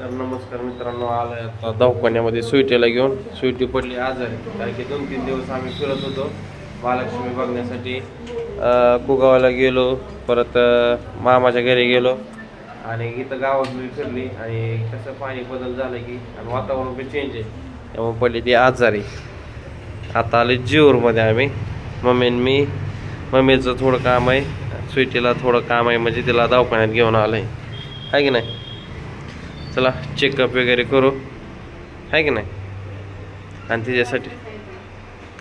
तर नमस्कार मित्रांनो, आलोय आता दवाखान्यामध्ये स्वीटीला घेऊन. स्वीटी पडली आजारी, कारण की 2-3 दिवस आम्ही फिरत होतो महालक्ष्मी बघण्यासाठी. कुगावाला गेलो, परत मामाच्या घरी गेलो आणि इथं गावात मी फिरली. आणि कसं पाणी बदल झालं की आणि वातावरण पण चेंज आहे, त्यामुळे पडली ती आजारी. आता आले जीवरमध्ये आम्ही, मम्मी आणि मी. मम्मीचं थोडं काम आहे, स्वीटीला थोडं काम आहे, म्हणजे तिला दवाखान्यात घेऊन आलं आहे की नाही. चला चेकअप वगैरे करू, आहे की नाही. आणि तिच्यासाठी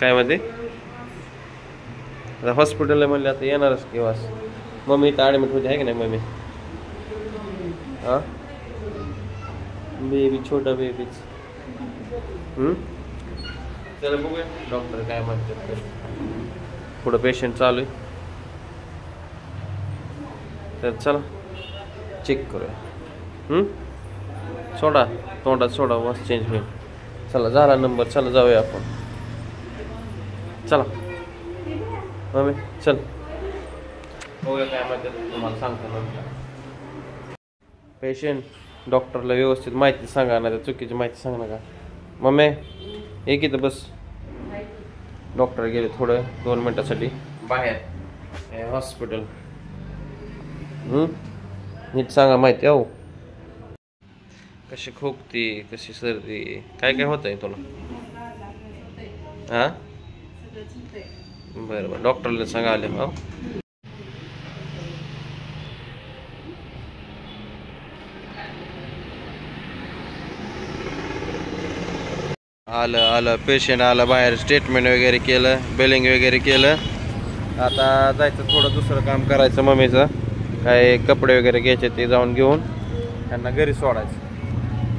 काय मध्ये आता हॉस्पिटलला म्हणले आता येणारच किंवाच. मम्मी इथं ॲडमिट होती, आहे की नाही मम्मी. हां बेबी, छोटा बेबीच. चला बघूया डॉक्टर काय म्हणतात. तर पुढं पेशंट चालू आहे, तर चला चेक करूया. सोडा तोंडात, सोडा वास चेंज होईल. चला झाला नंबर, चला जाऊया आपण. चला मम्मी चल बघूया काय म्हणतात, तुम्हाला सांगतो नंतर. पेशंट डॉक्टरला व्यवस्थित माहिती सांगा ना, त्या चुकीची माहिती सांग नका. मम्मी एक इथं बस. डॉक्टर गेले थोडं 2 मिनिटासाठी बाहेर हॉस्पिटल. नीट सांगा माहिती. अहो कशी खोकती, कशी सर्दी, काय काय होत आहे तुला. हां बरं बरं, डॉक्टरला सांगा आले. हो आलं आलं पेशंट आलं बाहेर. स्टेटमेंट वगैरे केलं, बिलिंग वगैरे केलं. आता जायचं थोडं दुसरं काम करायचं मम्मीचं. काय कपडे वगैरे घ्यायचे ते जाऊन घेऊन त्यांना घरी सोडायचं.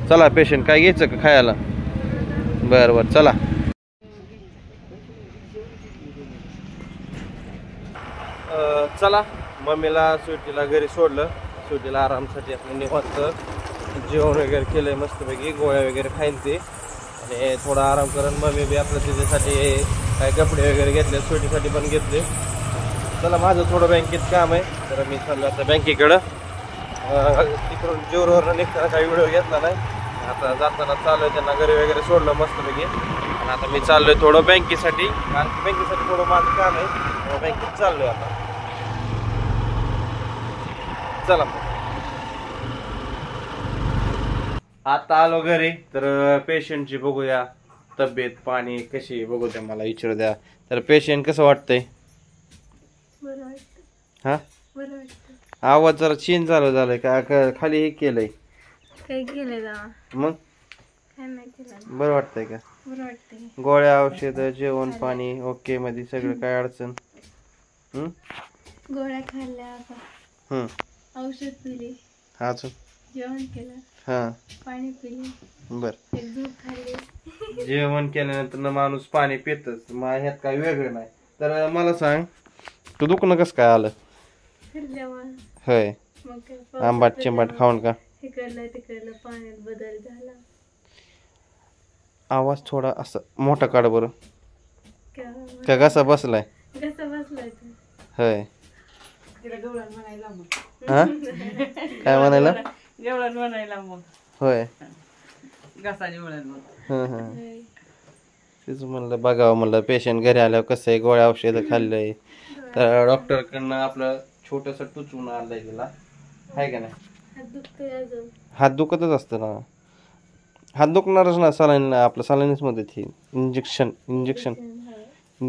चला पेशंट काय घ्यायचं का खायला. बरं बरं चला. चला मम्मीला स्वीटीला घरी सोडलं. स्वीटीला आरामसाठी आपण निवांत जेवण वगैरे केलं मस्तपैकी, गोळ्या वगैरे खाईन ते आणि थोडा आराम करून मम्मी बी आपलं तिच्यासाठी काय कपडे वगैरे घेतले, स्वीटीसाठी पण घेतले. चला माझं थोडं बँकेत काम आहे, तर मी चाललो आता बँकेकडं. तिकडून जेवरवरनं निघताना काही व्हिडिओ घेतला नाही. आता जाताना चालू आहे, त्यांना घरी वगैरे सोडलं मस्तपैकी. आणि आता मी चाललो आहे थोडं बँकेसाठी, कारण बँकेसाठी थोडं माझं काम आहे, बँकेत चाललो आहे आता. चला आता आलो घरी, तर पेशंटची बघूया तब्येत पाणी कशी बघू द्या, मला विचारू द्या. तर पेशंट कसं वाटतंय. हा आवाज जरा चेंज झालाय का, खाली हे केलंय काय केलंय मग बरं वाटतंय का. बरं वाटतंय. गोळ्या औषध जेवण पाणी ओके मध्ये सगळं, काय अडचण. गोळ्या खाल्ल्या, औषध पिली, अजून जेवण केलं, हा पाणी पिले, बर. एक झोप खाल्ली. जेवण केल्यानंतर माणूस पाणी पितच, ह्यात काही वेगळं नाही. तर मला सांग, तू दुखणं कसं काय आलं. होय आंबाट चिंबाट खाऊन का. तिकडलं तिकडलं पाण्यात बदल झाला. आवाज थोडा असं मोठा काढ बरं. का कसा बसलाय. कसा बसलाय होय. हा काय म्हणायला. म्हणायला मग होय तेच म्हणलं बघावं, म्हणलं पेशंट घरी आल्यावर कसं आहे, गोळ्या औषधं खाल्लंय. तर डॉक्टरकडनं आपलं छोटस टुचून आणलंय तिला, आहे का नाही. हात दुखतच असतं ना, हात दुखणारच ना. सलाईन आपलं सलाईनच मध्ये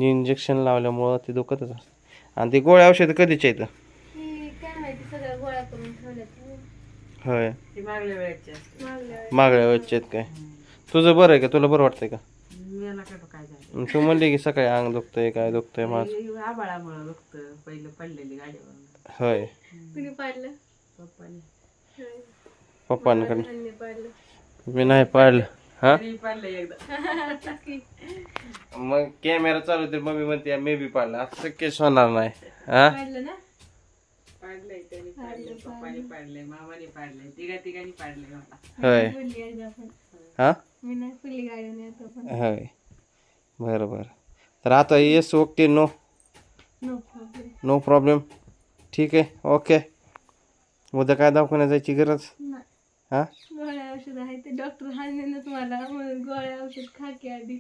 इंजेक्शन लावल्यामुळं ते दुखतच असतं. आणि ती गोळ्या औषधं कधीच्या येतं. होय मागल्या वेळचे आहेत काय. तुझं बरं आहे का, तुला बरं वाटतंय का. तू म्हणली की सकाळी अंग दुखतंय काय दुखतंय माझं. होय पप्पांकडे मी नाही पाडलं. हा मग कॅमेरा चालू तर मम्मी म्हणते मी बी पाडलं, असं शक्यच होणार नाही. हा होय हा होय बरं बरं. तर आता येस ओके नो प्रॉब्लेम. ठीक आहे ओके. उद्या काय दवाखान्यात जायची गरज. हा औषध आहे ते डॉक्टर हाणेनच मला म्हणून गोळ्या औषध खा की आधी.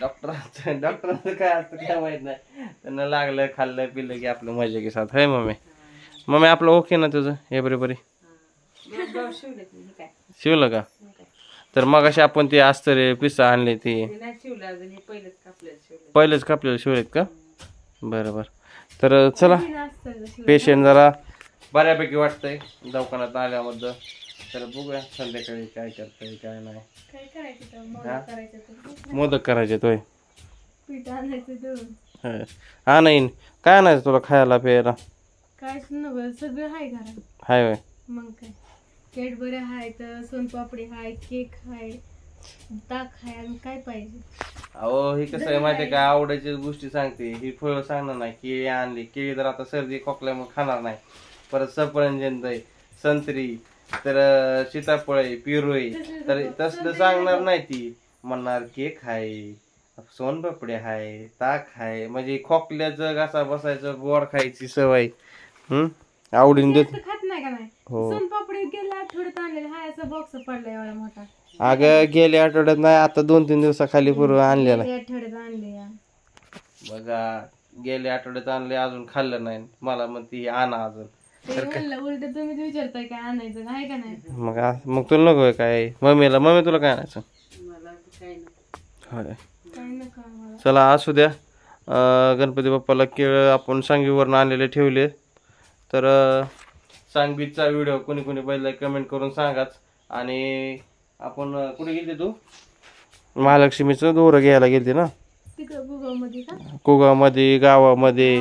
डॉक्टरांचं काय असतं काय माहित नाही, त्यांना लागलं खाल्लं पिल्लं की आपलं मजा की साथ है. मम्मी आपलं ओके ना तुझं हे बरोबर शिवलं का? तर मग अशी आपण ते अस्तर पिस्सा आणले ते पहिलेच कापलेलं शिवलेत का? बरोबर. तर चला पेशंट जरा बऱ्यापैकी वाटतंय दवाखान्यात आल्यामध्ये. तर बघूया संध्याकाळी काय करतंय काय नाही. काय करायचं मोदक करायचं मोदक करायचे तोय पीठ आणायचं हा नाही काय आणायचं तुला खायला प्यायला? काय नव्हतं सगळं आहे घरात. हाय होय. मग काय कॅडबरी आहे तर सोनपापडी आहे केक आहे ताक आहे आणि काय पाहिजे. अहो हे कसं आहे माहितीये का, आवडायची गोष्टी सांगते. ही फळं सांगणार नाही. केळी आणली, केळी तर आता सर्दी खोकल्यामुळे खाणार नाही. परत सफरचंद आहे, संत्री, तर सीताफळ आहे, पेरू आहे, तर तसलं सांगणार नाही. ती म्हणणार केक आहे, सोनपापडी आहे, ताक आहे. म्हणजे खोकल्याचं घासा बसायचं गोड खायची सवय आवडीने देत. खात नाही का नाही? हो सोनपापडी गेल्या आठवड्यात आणलेला हाय असा बॉक्स पडला एवढा मोठा. अगं गेल्या आठवड्यात नाही, आता 2-3 दिवसाखाली पूर्व आणलेला. आठवड्यात आणले या बघा, गेल्या आठवड्यात आणले अजून खाल्लं नाही. मला म्हणते आणा अजून. उलट तुम्ही विचारताय काय आणायचं आहे का नाही. मग तुला नको काय? मम्मी तुला काय आणायचं? होय. चला असू द्या. गणपती बाप्पाला केळ आपण सांगवीवरून आणलेले ठेवले. तर सांगवीचा व्हिडिओ कोणी कोणी पहिला कमेंट करून सांगाच. आणि आपण कुठे गेलते तू? महालक्ष्मीचं दोरं घ्यायला गेलते ना कुगावमध्ये गावामध्ये.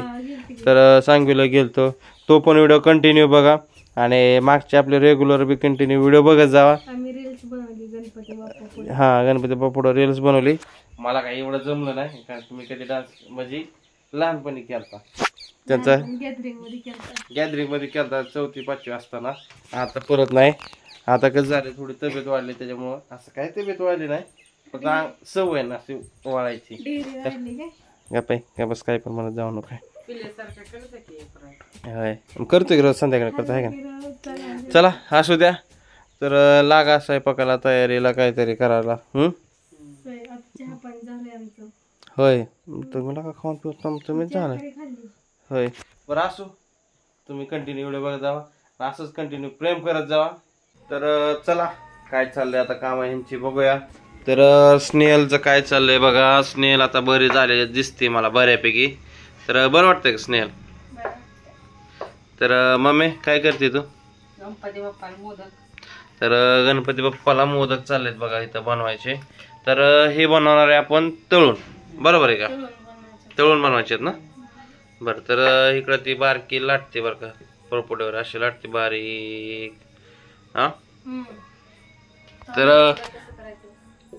तर सांगवीला गेलतो. तो पण व्हिडिओ कंटिन्यू बघा आणि मागचे आपले रेग्युलर बी कंटिन्यू व्हिडिओ बघत जावा. हा गणपती बाप्पा रील्स बनवली. मला काही एवढं जमलं नाही कारण तुम्ही कधी डान्स म्हणजे लहानपणी केलता त्यांचा गॅदरिंग मध्ये केलता 4वी-5वी असताना. आता परत नाही. आता कसं झालं थोडी तब्येत वाढली त्याच्यामुळं. असं काय तब्येत वाढली नाही फक्त सवय ना अशी वाढायची. काय बस काय पण म्हणत जाऊ नका. करतोय रोज संध्याकाळी करतो आहे का? चला असू द्या. तर लागा स्वयंपाकाला तयारीला काहीतरी करायला. होय तुम्ही लागा खाऊन पिऊन तुम्हीच झालं होय. बरं असू तुम्ही कंटिन्यू व्हिडिओ बघत जावा असंच कंटिन्यू प्रेम करत जावा. तर चला काय चाललंय आता काम ह्यांची बघूया. तर स्नेहलचं काय चाललंय बघा. स्नेहल आता बरी झाले दिसते मला बऱ्यापैकी. तर बरं वाटतंय का स्नेहल? तर मम्मी काय करते तू? तर गणपती बाप्पाला मोदक चाललेत बघा इथं बनवायचे. तर हे बनवणार आहे आपण तळून, बरोबर आहे का? तळून बनवायचे आहेत ना. बरं तर इकडं ती बारकी लाटते बरं का पोळपोट्यावर अशी लाटते बारीक. हा तर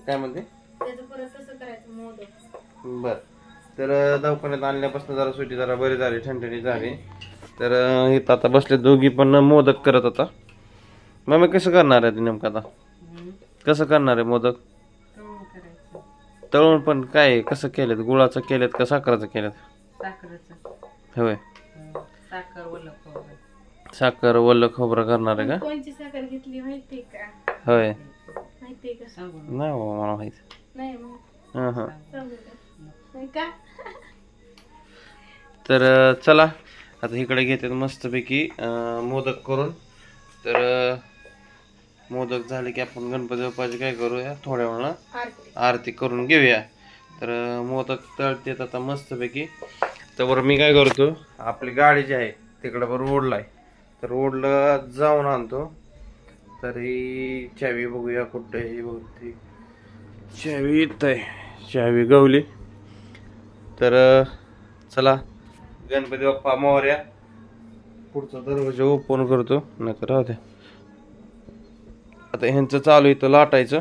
काय म्हणते? बर तर दवाखान्यात आणल्यापासून जरा सुट्टी जरा बरी झाली ठणठणी झाली. तर इथं आता बसले दोघी पण मोदक करत होता. मग कसं करणार आहे नेमकं आता? कसं करणार आहे मोदक? तळून पण काय कसं केलेत? गुळाचं केलेत का साखराचं केलेत? होय साखर ओलं खोबरं करणार आहे का? कोणची साखर घेतली माहिती का? होय माहिती का? नाही मला माहिती नाही का? तर चला आता इकडे घेतात मस्तपैकी मोदक करून. तर मोदक झाले की आपण गणपती बाप्पाची काय करूया थोड्या वेळानं आरती करून घेऊया. तर मोदक तळतेत आता मस्तपैकी. तर मी काय करतो आपली गाडी जी आहे तिकडे रोडला आहे तर रोडला जाऊन आणतो. तर ही चावी बघूया कुठे ही बहुतेक चावी येत आहे. चावी गवली. तर चला गणपती बाप्पा मोरया. पुढचा दरवाजा ओपन करतो नाही तर राहू द्या. आता ह्यांचं चालू इथं लाटायचं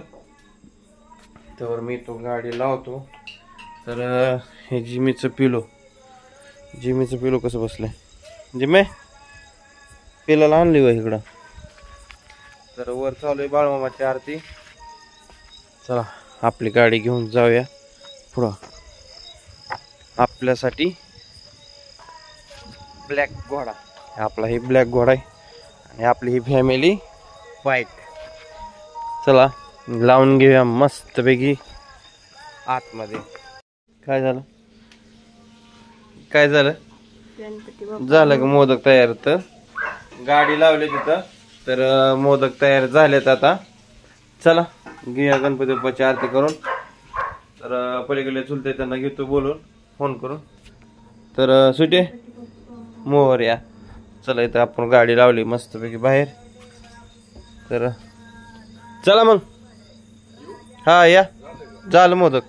तर मी तो गाडी लावतो. तर हे जिमीचं पिलो कसं बसलंय जिमे पिलाला आणली व इकडं. तर वर चालू आहे बाळमामाची आरती. चला आपली गाडी घेऊन जाऊया पुढं. आपल्यासाठी ब्लॅक घोडा आपला ही ब्लॅक घोडा आहे आणि आपली ही फॅमिली व्हाईट. चला लावून घेऊया मस्तपैकी आतमध्ये. काय झालं काय झालं झालं का मोदक तयार. तर गाडी लावली तिथं तर मोदक तयार झालेत आता. चला घेऊया गणपती बाप्पाची आरती करून. तर पलीकडे चुलते त्यांना घेतो बोलून फोन करून. तर सुटे मोहऱ्या. चला इथं आपण गाडी लावली मस्तपैकी बाहेर. तर चला मग. हा या झालं मोदक.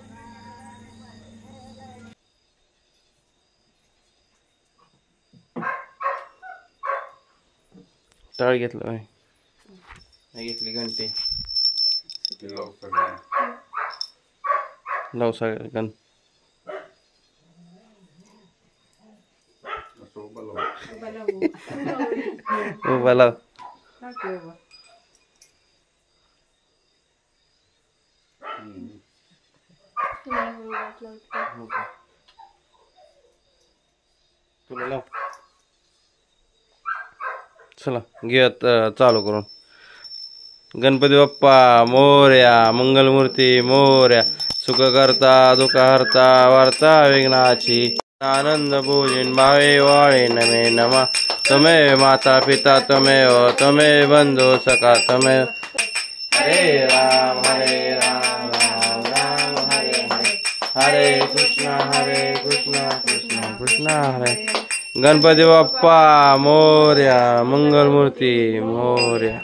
टाळ घेतलं घेतली घंटे लाव सगळं गण. उभा लाव. तुला लाव. चला घेऊयात चालू करून. गणपती बाप्पा मोरया मंगलमूर्ती मोरया सुख करता दुःख हरता वार्ता विघ्नाची आनंद पूजन भावे वाळे नमे नमा. तुम्हें माता पिता तुम्हें बंधु सखा तुम्हें. हरे राम राम राम हरे हरे हरे कृष्णा कृष्णा कृष्णा हरे. गणपती बाप्पा मोरया मंगलमूर्ती मोरया.